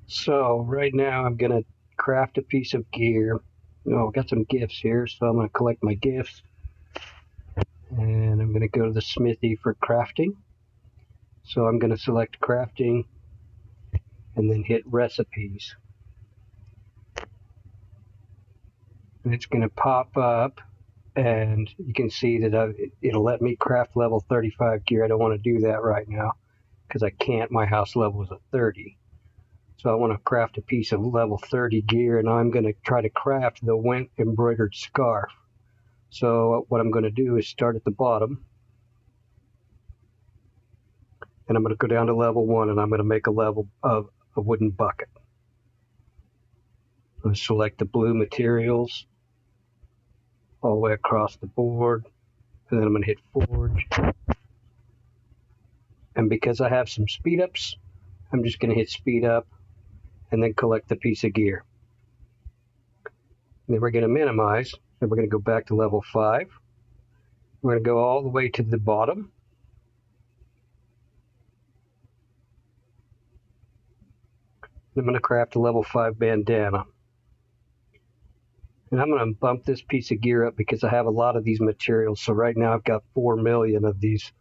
So right now I'm gonna craft a piece of gear. I've got some gifts here, so I'm gonna collect my gifts, and I'm gonna go to the smithy for crafting. So I'm gonna select crafting, and then hit recipes, and it's gonna pop up, and you can see that it'll let me craft level 35 gear. I don't want to do that right now because I can't. My house level is at 30. So I want to craft a piece of level 30 gear, and I'm going to try to craft the Went embroidered scarf. So what I'm going to do is start at the bottom, and I'm going to go down to level 1, and I'm going to make a level of a wooden bucket. I'm going to select the blue materials all the way across the board, and then I'm going to hit forge. And because I have some speed ups, I'm just going to hit speed up and then collect the piece of gear. And then we're going to minimize, and we're going to go back to level 5. We're going to go all the way to the bottom. I'm going to craft a level 5 bandana. And I'm going to bump this piece of gear up because I have a lot of these materials. So right now I've got 4 million of these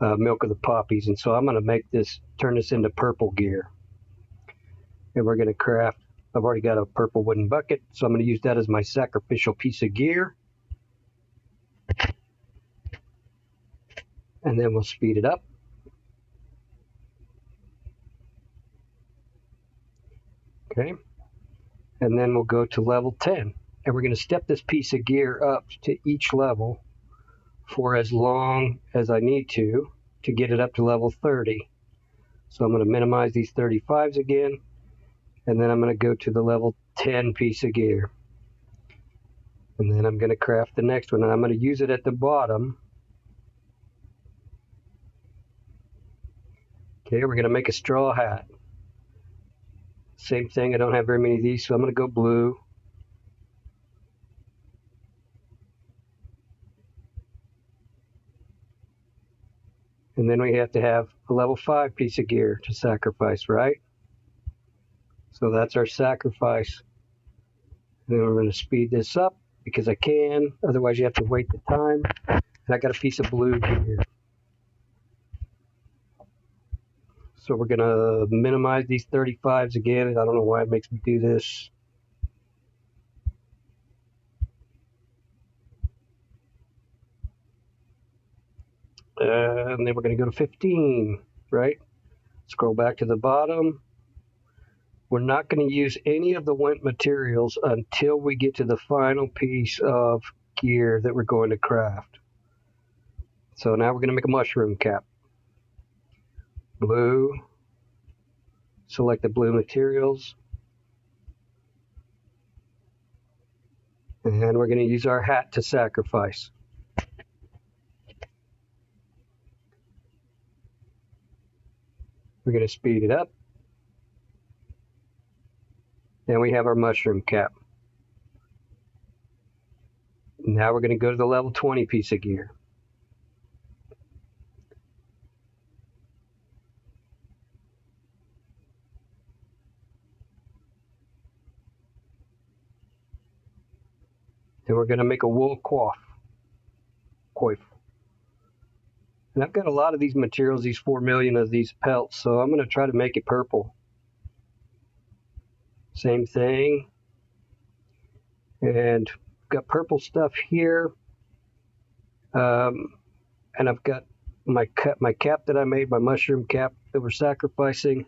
milk of the poppies. And so I'm going to turn this into purple gear. And we're going to craft, I've already got a purple wooden bucket. So I'm going to use that as my sacrificial piece of gear. And then we'll speed it up. Okay. And then we'll go to level 10. And we're going to step this piece of gear up to each level for as long as I need to get it up to level 30. So I'm going to minimize these 35s again, and then I'm going to go to the level 10 piece of gear. And then I'm going to craft the next one, and I'm going to use it at the bottom. Okay, we're going to make a straw hat. Same thing, I don't have very many of these, so I'm going to go blue. And then we have to have a level 5 piece of gear to sacrifice, right? So that's our sacrifice. And then we're going to speed this up because I can, otherwise you have to wait the time. And I got a piece of blue gear. So we're going to minimize these 35s again. I don't know why it makes me do this. And then we're going to go to 15, right? Scroll back to the bottom. We're not going to use any of the Went materials until we get to the final piece of gear that we're going to craft. So now we're going to make a mushroom cap. Blue. Select the blue materials. And we're going to use our hat to sacrifice. We're going to speed it up. And we have our mushroom cap. Now we're going to go to the level 20 piece of gear. Then we're going to make a wool coif. And I've got a lot of these materials, these 4 million of these pelts, so I'm going to try to make it purple. Same thing. And I've got purple stuff here. And I've got my cap that I made, my mushroom cap that we're sacrificing.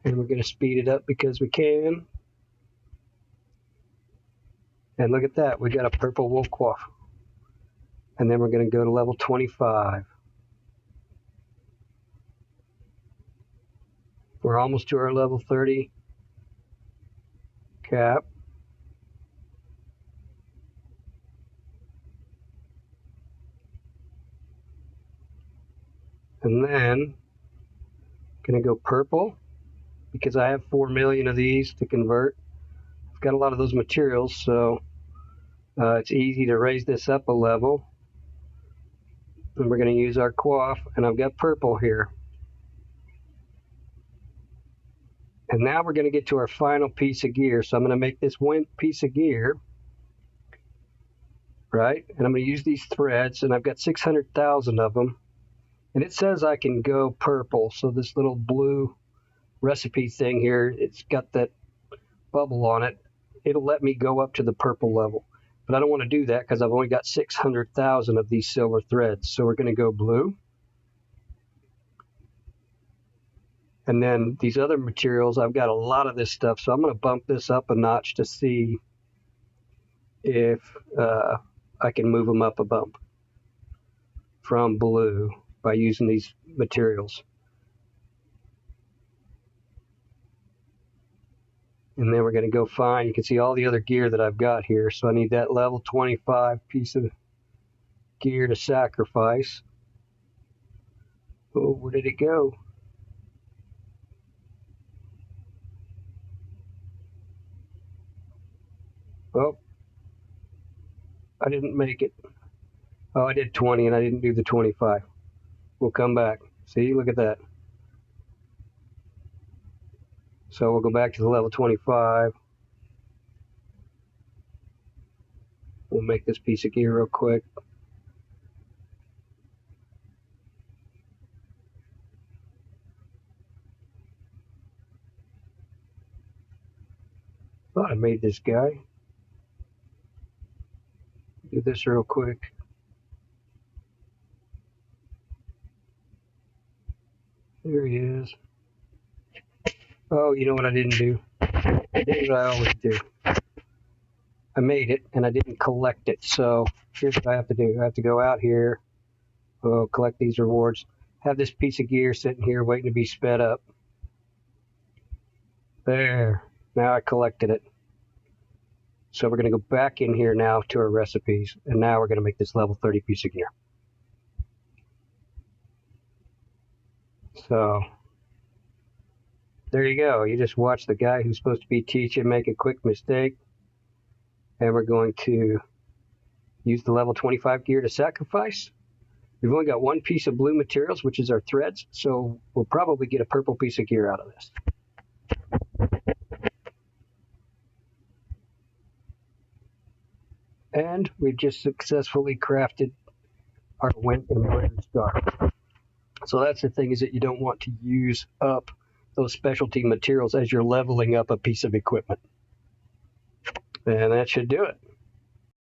And we're going to speed it up because we can. And look at that, we got a purple wool coif. And then we're going to go to level 25. We're almost to our level 30 cap. And then I'm going to go purple because I have 4 million of these to convert. I've got a lot of those materials, so it's easy to raise this up a level. And we're going to use our coif, and I've got purple here. And now we're going to get to our final piece of gear. So I'm going to make this one piece of gear, right? And I'm going to use these threads, and I've got 600,000 of them. And it says I can go purple. So this little blue recipe thing here, it's got that bubble on it. It'll let me go up to the purple level. But I don't want to do that because I've only got 600,000 of these silver threads. So we're going to go blue. And then these other materials, I've got a lot of this stuff, so I'm going to bump this up a notch to see if I can move them up a bump from blue by using these materials. And then we're going to go find, you can see all the other gear that I've got here. So I need that level 25 piece of gear to sacrifice. Oh, where did it go? Oh, I didn't make it. Oh, I did 20 and I didn't do the 25. We'll come back. See, look at that. So we'll go back to the level 25. We'll make this piece of gear real quick. Thought I made this guy. Do this real quick. There he is. Oh, you know what I didn't do? I did what I always do. I made it and I didn't collect it. So here's what I have to do. I have to go out here, collect these rewards, have this piece of gear sitting here waiting to be sped up. There. Now I collected it. So we're going to go back in here now to our recipes, and now we're going to make this level 30 piece of gear. So there you go. You just watch the guy who's supposed to be teaching make a quick mistake. And we're going to use the level 25 gear to sacrifice. We've only got one piece of blue materials, which is our threads, so we'll probably get a purple piece of gear out of this. And we've just successfully crafted our Went embroidered scarf. So that's the thing, is that you don't want to use up those specialty materials as you're leveling up a piece of equipment. And that should do it.